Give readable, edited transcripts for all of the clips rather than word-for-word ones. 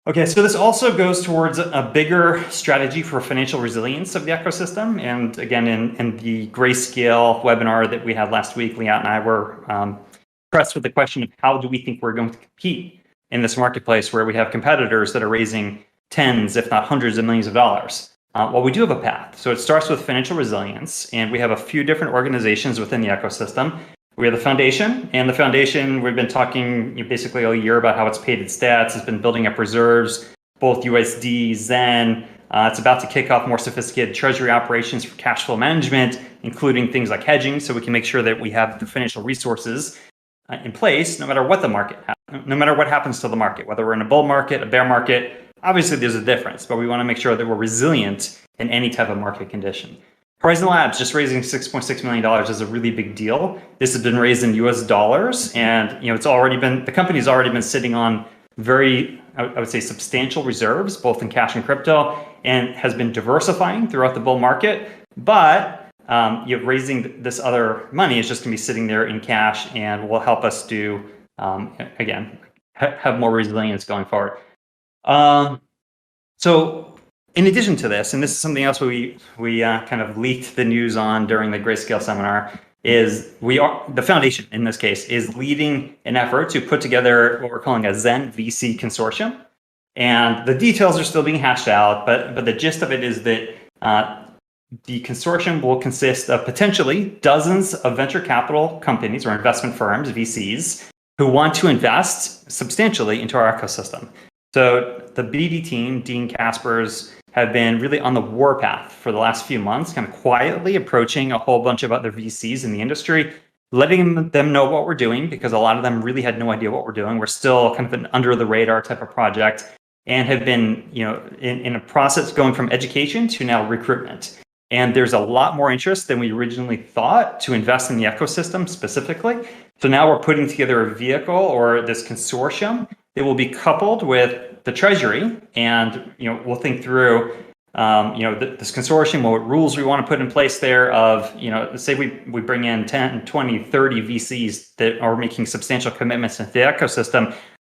Okay, so this also goes towards a bigger strategy for financial resilience of the ecosystem. And again, in the Grayscale webinar that we had last week, Liat and I were pressed with the question of how do we think we're going to compete in this marketplace where we have competitors that are raising tens, if not hundreds of millions of dollars. Well, we do have a path. So it starts with financial resilience, and we have a few different organizations within the ecosystem. We have the foundation, and the foundation, we've been talking basically all year about how it's paid its stats. It's been building up reserves, both USD, Zen. It's about to kick off more sophisticated treasury operations for cash flow management, including things like hedging, so we can make sure that we have the financial resources in place no matter what the market, no matter what happens to the market, whether we're in a bull market, a bear market. Obviously, there's a difference, but we want to make sure that we're resilient in any type of market condition. Horizen Labs just raising $6.6 million is a really big deal. This has been raised in US dollars, and it's already been, the company's already been sitting on very, I would say, substantial reserves, both in cash and crypto, and has been diversifying throughout the bull market. But raising this other money is just going to be sitting there in cash and will help us do, again, have more resilience going forward. So in addition to this, and this is something else we kind of leaked the news on during the Grayscale seminar, is the foundation in this case is leading an effort to put together what we're calling a Zen VC consortium. And the details are still being hashed out, but the gist of it is that the consortium will consist of potentially dozens of venture capital companies or investment firms, VCs, who want to invest substantially into our ecosystem. So the BD team, Dean Kaspers, have been really on the warpath for the last few months, kind of quietly approaching a whole bunch of other VCs in the industry, letting them know what we're doing, because a lot of them really had no idea what we're doing. We're still kind of an under the radar type of project, and have been in a process going from education to now recruitment. And there's a lot more interest than we originally thought to invest in the ecosystem specifically. So now we're putting together a vehicle or this consortium that will be coupled with the treasury, and we'll think through this consortium, what rules we want to put in place there of, say we bring in 10, 20, 30 VCs that are making substantial commitments into the ecosystem.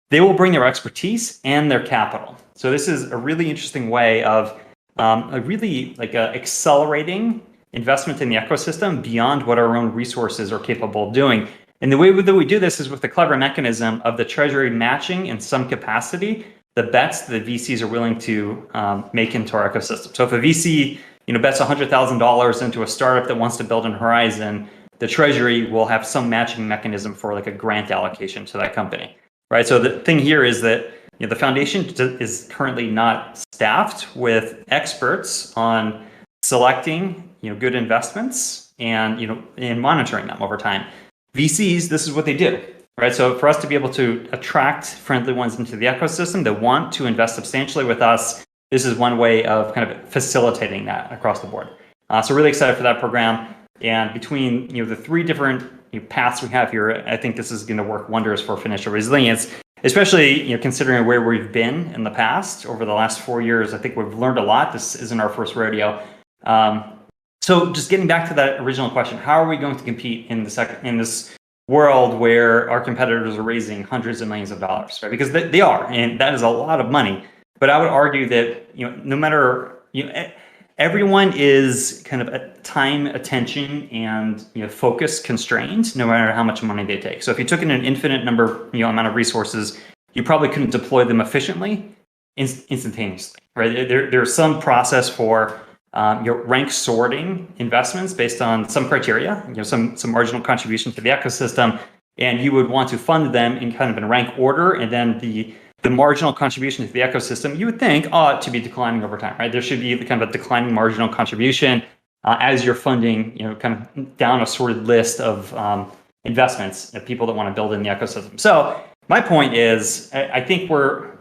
They will bring their expertise and their capital. So this is a really interesting way of accelerating investment in the ecosystem beyond what our own resources are capable of doing. And the way that we do this is with the clever mechanism of the treasury matching in some capacity the bets that VCs are willing to make into our ecosystem. So if a VC bets $100,000 into a startup that wants to build an Horizen, the treasury will have some matching mechanism for like a grant allocation to that company, right? So the thing here is that the foundation is currently not staffed with experts on selecting good investments and and monitoring them over time. VCs, this is what they do, right? So for us to be able to attract friendly ones into the ecosystem that want to invest substantially with us, this is one way of kind of facilitating that across the board. So really excited for that program. And between the three different paths we have here, I think this is going to work wonders for financial resilience, especially considering where we've been in the past over the last 4 years. I think we've learned a lot. This isn't our first rodeo. So just getting back to that original question, how are we going to compete in this world where our competitors are raising hundreds of millions of dollars, right? Because they are, and that is a lot of money. But I would argue that no matter everyone is kind of time, attention, and focus constrained, no matter how much money they take. So if you took in an infinite amount of resources, you probably couldn't deploy them efficiently instantaneously, right? There's some process for rank sorting investments based on some criteria, some marginal contribution to the ecosystem, and you would want to fund them in kind of in rank order, and then the marginal contribution to the ecosystem you would think ought to be declining over time, right? There should be kind of a declining marginal contribution as you're funding, kind of down a sorted list of investments of people that want to build in the ecosystem. So my point is, I think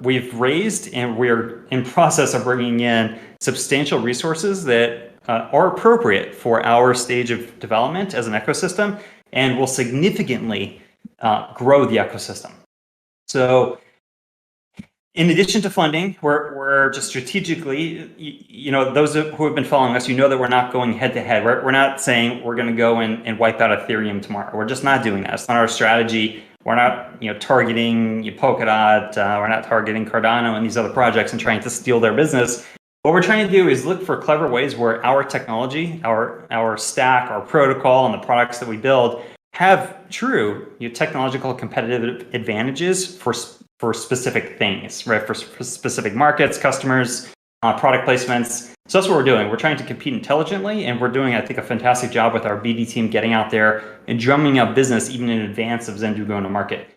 we've raised and we're in process of bringing in substantial resources that are appropriate for our stage of development as an ecosystem and will significantly grow the ecosystem. So in addition to funding, we're just strategically, those who have been following us, that we're not going head to head. We're not saying we're going to go and wipe out Ethereum tomorrow. We're just not doing that. It's not our strategy. We're not, targeting Polkadot. We're not targeting Cardano and these other projects and trying to steal their business. What we're trying to do is look for clever ways where our technology, our stack, our protocol, and the products that we build have true technological competitive advantages for specific things, right? For specific markets, customers, product placements. So that's what we're doing. We're trying to compete intelligently, and we're doing, I think, a fantastic job with our BD team getting out there and drumming up business even in advance of Zendu going to market.